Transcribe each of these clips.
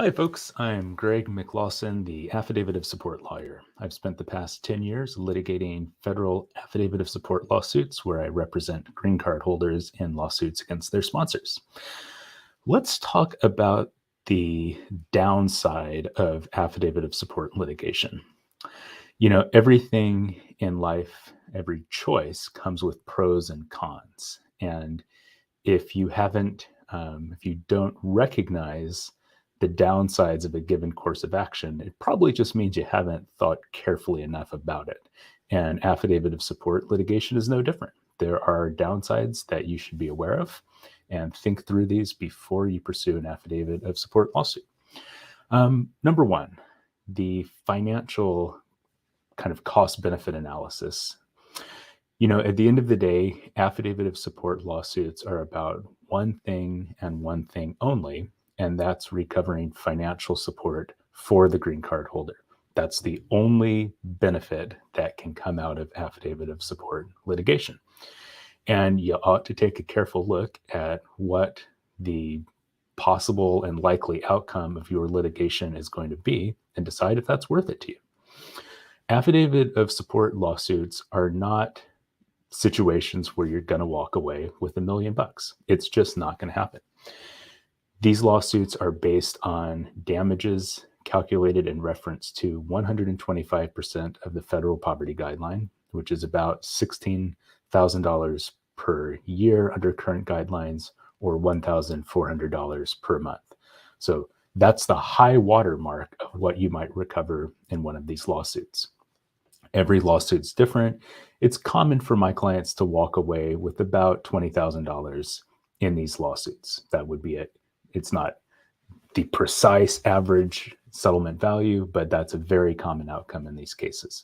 Hi, folks. I'm Greg McLawsen, the Affidavit of Support lawyer. I've spent the past 10 years litigating federal Affidavit of Support lawsuits where I represent green card holders in lawsuits against their sponsors. Let's talk about the downside of Affidavit of Support litigation. Everything in life, every choice comes with pros and cons. And if you don't recognize the downsides of a given course of action, it probably just means you haven't thought carefully enough about it. And affidavit of support litigation is no different. There are downsides that you should be aware of and think through these before you pursue an affidavit of support lawsuit. Number one, the financial kind of cost-benefit analysis. At the end of the day, affidavit of support lawsuits are about one thing and one thing only, and that's recovering financial support for the green card holder. That's the only benefit that can come out of affidavit of support litigation. And you ought to take a careful look at what the possible and likely outcome of your litigation is going to be and decide if that's worth it to you. Affidavit of support lawsuits are not situations where you're going to walk away with $1 million. It's just not going to happen. These lawsuits are based on damages calculated in reference to 125% of the federal poverty guideline, which is about $16,000 per year under current guidelines, or $1,400 per month. So that's the high water mark of what you might recover in one of these lawsuits. Every lawsuit's different. It's common for my clients to walk away with about $20,000 in these lawsuits. That would be it. It's not the precise average settlement value, but that's a very common outcome in these cases.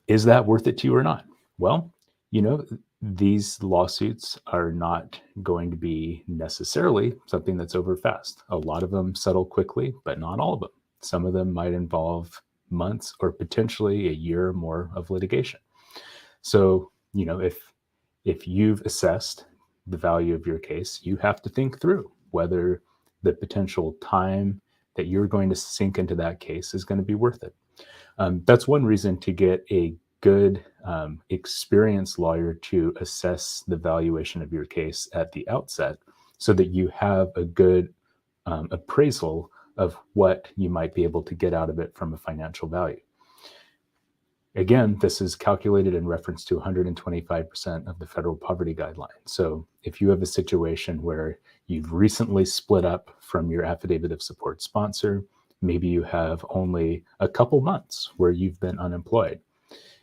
Is that worth it to you or not? Well, these lawsuits are not going to be necessarily something that's over fast. A lot of them settle quickly, but not all of them. Some of them might involve months or potentially a year or more of litigation. So, if you've assessed the value of your case, you have to think through whether the potential time that you're going to sink into that case is going to be worth it. That's one reason to get a good, experienced lawyer to assess the valuation of your case at the outset so that you have a good appraisal of what you might be able to get out of it from a financial value. Again, this is calculated in reference to 125% of the federal poverty guideline. So if you have a situation where you've recently split up from your affidavit of support sponsor, maybe you have only a couple months where you've been unemployed.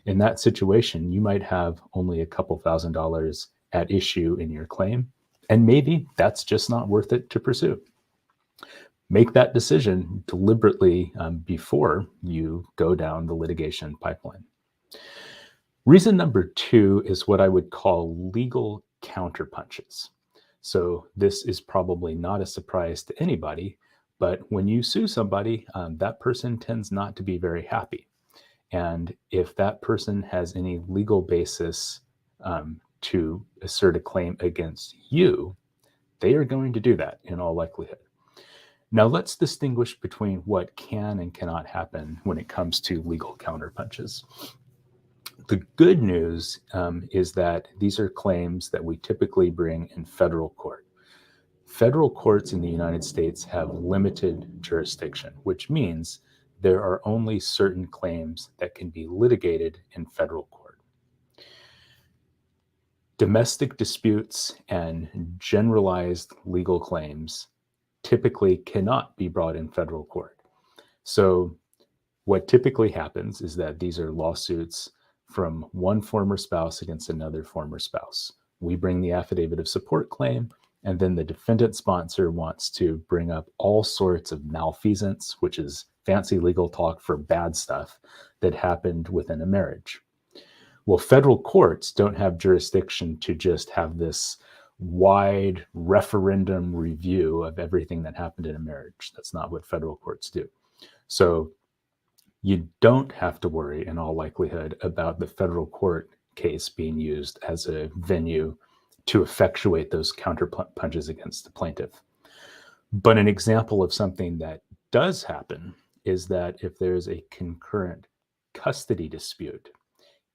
In that situation, you might have only a couple $1,000s at issue in your claim, and maybe that's just not worth it to pursue. Make that decision deliberately before you go down the litigation pipeline. Reason number two is what I would call legal counterpunches. So this is probably not a surprise to anybody, but when you sue somebody, that person tends not to be very happy. And if that person has any legal basis to assert a claim against you, they are going to do that in all likelihood. Now, let's distinguish between what can and cannot happen when it comes to legal counterpunches. The good news is that these are claims that we typically bring in federal court. Federal courts in the United States have limited jurisdiction, which means there are only certain claims that can be litigated in federal court. Domestic disputes and generalized legal claims typically cannot be brought in federal court. So what typically happens is that these are lawsuits from one former spouse against another former spouse. We bring the affidavit of support claim, and then the defendant sponsor wants to bring up all sorts of malfeasance, which is fancy legal talk for bad stuff that happened within a marriage. Well, federal courts don't have jurisdiction to just have this wide referendum review of everything that happened in a marriage. That's not what federal courts do. So you don't have to worry in all likelihood about the federal court case being used as a venue to effectuate those counter punches against the plaintiff. But an example of something that does happen is that if there's a concurrent custody dispute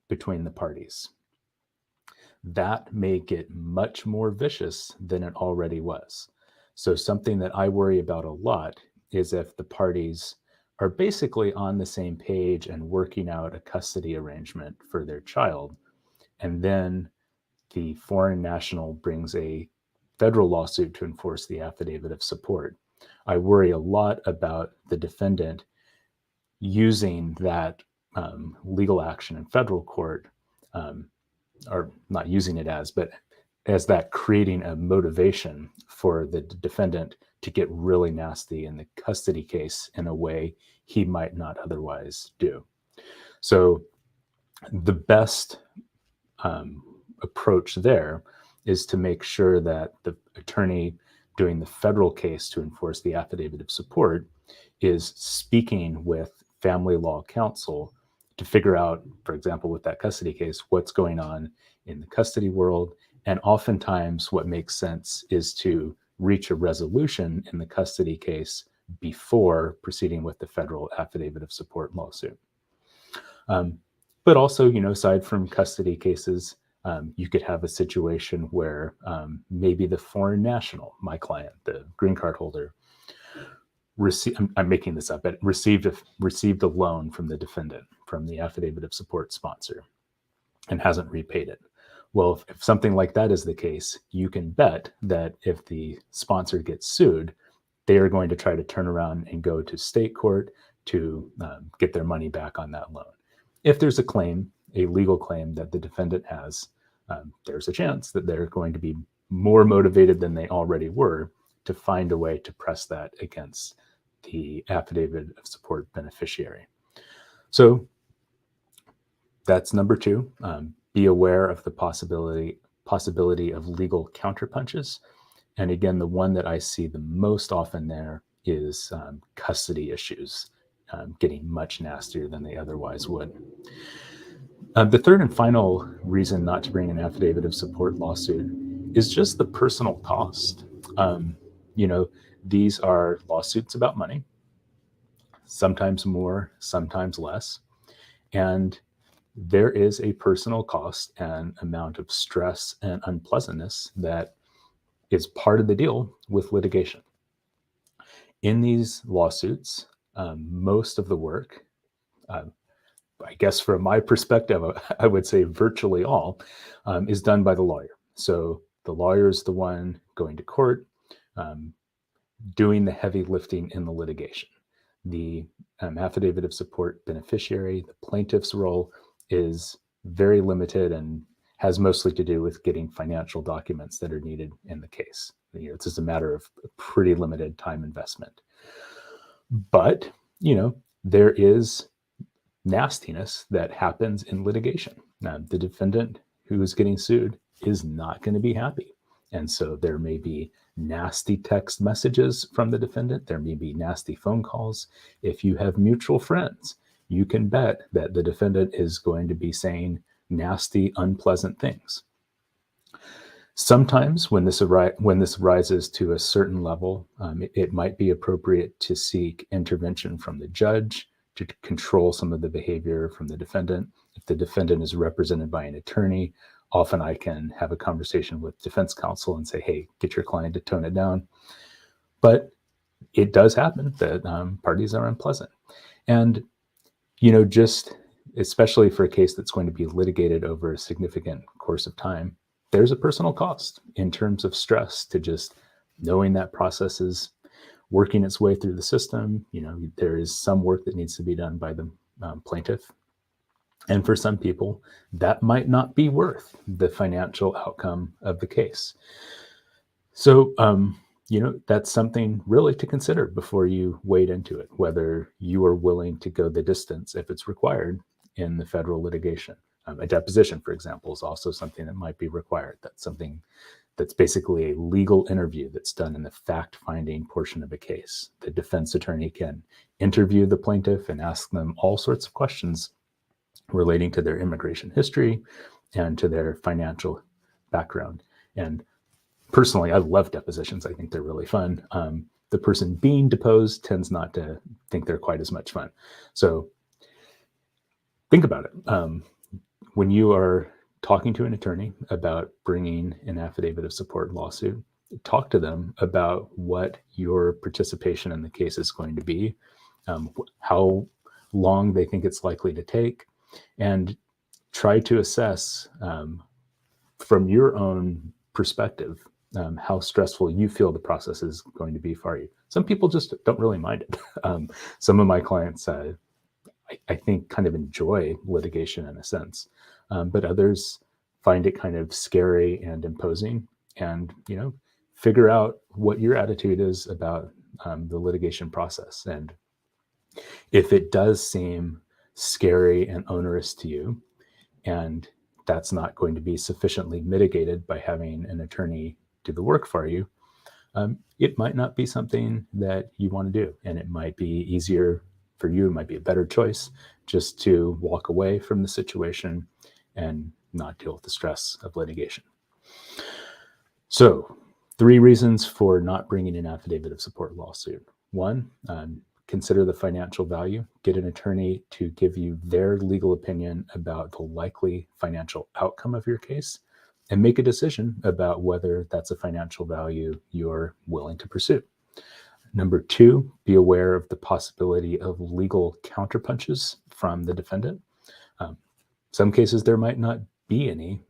between the parties, that may get much more vicious than it already was. So, something that I worry about a lot is if the parties are basically on the same page and working out a custody arrangement for their child, and then the foreign national brings a federal lawsuit to enforce the affidavit of support. I worry a lot about the defendant using that legal action in federal court, or not using it as, but as that creating a motivation for the defendant to get really nasty in the custody case in a way he might not otherwise do. So the best approach there is to make sure that the attorney doing the federal case to enforce the affidavit of support is speaking with family law counsel to figure out, for example, with that custody case, what's going on in the custody world. And oftentimes what makes sense is to reach a resolution in the custody case before proceeding with the federal affidavit of support lawsuit. But also, aside from custody cases, you could have a situation where maybe the foreign national, my client, the green card holder, I'm making this up, but received a loan from the defendant, from the affidavit of support sponsor, and hasn't repaid it. Well, if something like that is the case, you can bet that if the sponsor gets sued, they are going to try to turn around and go to state court to get their money back on that loan. If there's a claim, a legal claim that the defendant has, there's a chance that they're going to be more motivated than they already were to find a way to press that against the affidavit of support beneficiary. So that's number two. Be aware of the possibility of legal counterpunches. And again, the one that I see the most often there is custody issues getting much nastier than they otherwise would. The third and final reason not to bring an affidavit of support lawsuit is just the personal cost. These are lawsuits about money, sometimes more, sometimes less. And there is a personal cost and amount of stress and unpleasantness that is part of the deal with litigation. In these lawsuits, most of the work, I guess from my perspective, I would say virtually all, is done by the lawyer. So the lawyer is the one going to court, doing the heavy lifting in the litigation. The affidavit of support beneficiary, the plaintiff's role, is very limited and has mostly to do with getting financial documents that are needed in the case. It's just a matter of pretty limited time investment. But, there is nastiness that happens in litigation. Now, the defendant who is getting sued is not going to be happy. And so there may be nasty text messages from the defendant. There may be nasty phone calls. If you have mutual friends, you can bet that the defendant is going to be saying nasty, unpleasant things. Sometimes when this rises to a certain level, it might be appropriate to seek intervention from the judge to control some of the behavior from the defendant. If the defendant is represented by an attorney, often I can have a conversation with defense counsel and say, hey, get your client to tone it down. But it does happen that parties are unpleasant. And, just especially for a case that's going to be litigated over a significant course of time, there's a personal cost in terms of stress to just knowing that process is working its way through the system. There is some work that needs to be done by the plaintiff. And for some people, that might not be worth the financial outcome of the case. So, that's something really to consider before you wade into it, whether you are willing to go the distance if it's required in the federal litigation. A deposition, for example, is also something that might be required. That's something that's basically a legal interview that's done in the fact-finding portion of a case. The defense attorney can interview the plaintiff and ask them all sorts of questions relating to their immigration history and to their financial background. And personally, I love depositions. I think they're really fun. the person being deposed tends not to think they're quite as much fun. So think about it. When you are talking to an attorney about bringing an affidavit of support lawsuit, talk to them about what your participation in the case is going to be, how long they think it's likely to take, and try to assess from your own perspective how stressful you feel the process is going to be for you. Some people just don't really mind it. Some of my clients, I think, kind of enjoy litigation in a sense, but others find it kind of scary and imposing. And, figure out what your attitude is about the litigation process. And if it does seem scary and onerous to you, and that's not going to be sufficiently mitigated by having an attorney do the work for you, it might not be something that you want to do. And it might be easier for you, it might be a better choice just to walk away from the situation and not deal with the stress of litigation. So 3 reasons for not bringing an affidavit of support lawsuit. 1, consider the financial value. Get an attorney to give you their legal opinion about the likely financial outcome of your case and make a decision about whether that's a financial value you're willing to pursue. Number 2, be aware of the possibility of legal counterpunches from the defendant. Some cases there might not be any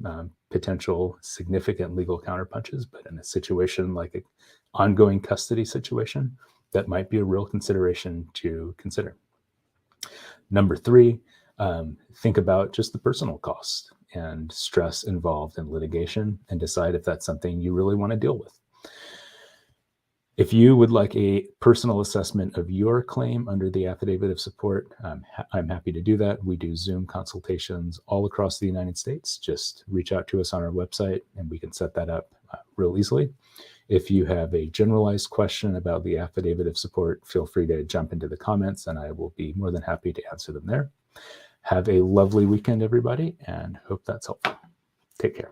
potential significant legal counterpunches, but in a situation like an ongoing custody situation, that might be a real consideration to consider. Number 3, think about just the personal cost and stress involved in litigation and decide if that's something you really want to deal with. If you would like a personal assessment of your claim under the affidavit of support, I'm happy to do that. We do Zoom consultations all across the United States. Just reach out to us on our website and we can set that up real easily. If you have a generalized question about the affidavit of support, feel free to jump into the comments and I will be more than happy to answer them there. Have a lovely weekend, everybody, and hope that's helpful. Take care.